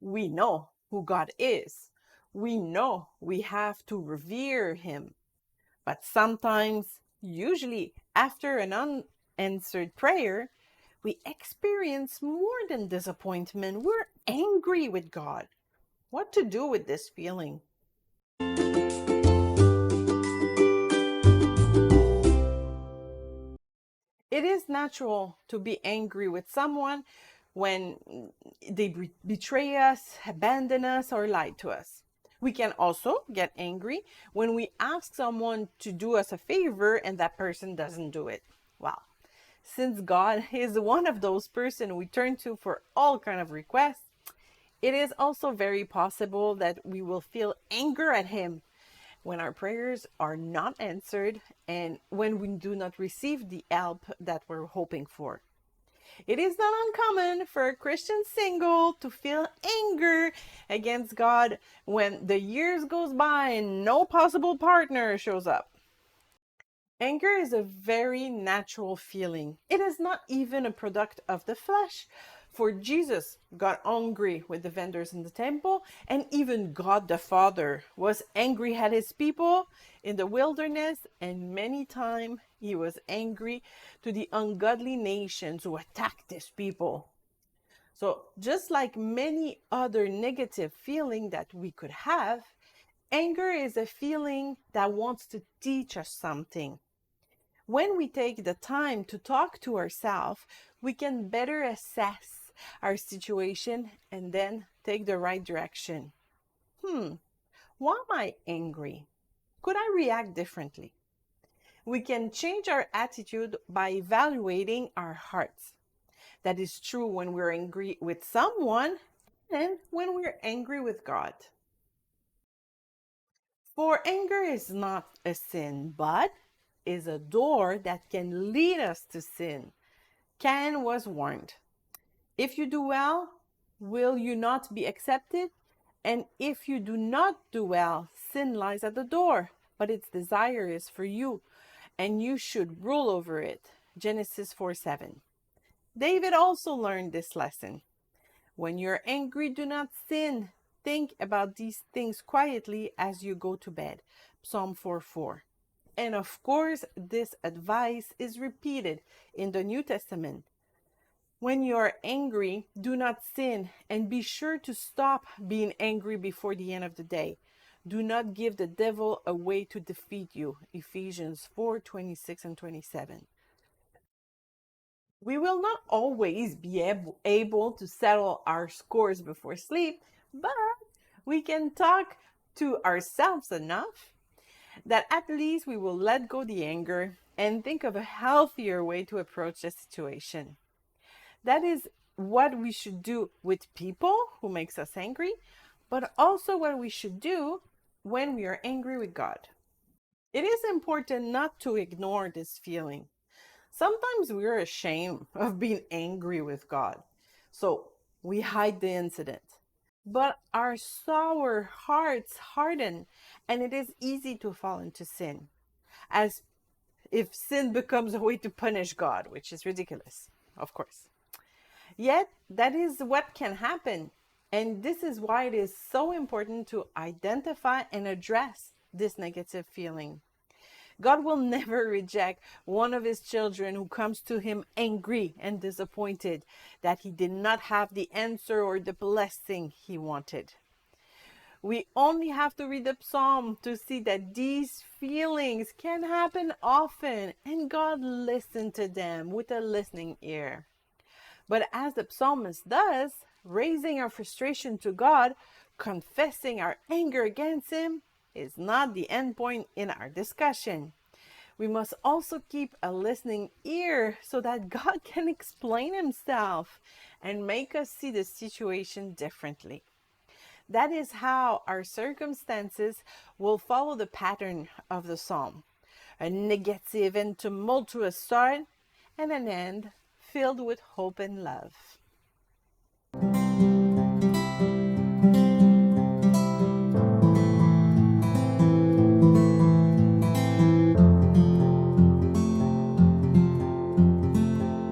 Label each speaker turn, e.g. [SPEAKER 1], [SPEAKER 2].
[SPEAKER 1] We know who God is. We know we have to revere him. But sometimes, usually after an unanswered prayer, we experience more than disappointment. We're angry with God. What to do with this feeling? It is natural to be angry with someone when they betray us, abandon us, or lie to us. We can also get angry when we ask someone to do us a favor and that person doesn't do it. Well, since God is one of those person we turn to for all kind of requests, it is also very possible that we will feel anger at him when our prayers are not answered and when we do not receive the help that we're hoping for. It is not uncommon for a Christian single to feel anger against God when the years goes by and no possible partner shows up. Anger is a very natural feeling. It is not even a product of the flesh. For Jesus got angry with the vendors in the temple, and even God the Father was angry at his people in the wilderness, and many times he was angry to the ungodly nations who attacked his people. So just like many other negative feelings that we could have, anger is a feeling that wants to teach us something. When we take the time to talk to ourselves, we can better assess our situation and then take the right direction. Why am I angry? Could I react differently? We can change our attitude by evaluating our hearts. That is true when we're angry with someone and when we're angry with God. For anger is not a sin, but is a door that can lead us to sin. Cain was warned. If you do well, will you not be accepted? And if you do not do well, sin lies at the door, but its desire is for you, and you should rule over it. Genesis 4:7. David also learned this lesson. When you're angry, do not sin. Think about these things quietly as you go to bed. Psalm 4:4. And of course, this advice is repeated in the New Testament. When you are angry, do not sin, and be sure to stop being angry before the end of the day. Do not give the devil a way to defeat you. Ephesians 4:26 and 27. We will not always be able to settle our scores before sleep, but we can talk to ourselves enough that at least we will let go the anger and think of a healthier way to approach the situation. That is what we should do with people who makes us angry, but also what we should do when we are angry with God. It is important not to ignore this feeling. Sometimes we're ashamed of being angry with God, so we hide the incident. But our sour hearts harden, and it is easy to fall into sin, as if sin becomes a way to punish God, which is ridiculous, of course. Yet, that is what can happen. And this is why it is so important to identify and address this negative feeling. God will never reject one of his children who comes to him angry and disappointed that he did not have the answer or the blessing he wanted. We only have to read the psalm to see that these feelings can happen often and God listened to them with a listening ear. But as the psalmist does, raising our frustration to God, confessing our anger against him, is not the end point in our discussion. We must also keep a listening ear so that God can explain himself and make us see the situation differently. That is how our circumstances will follow the pattern of the psalm. A negative and tumultuous start and an end filled with hope and love.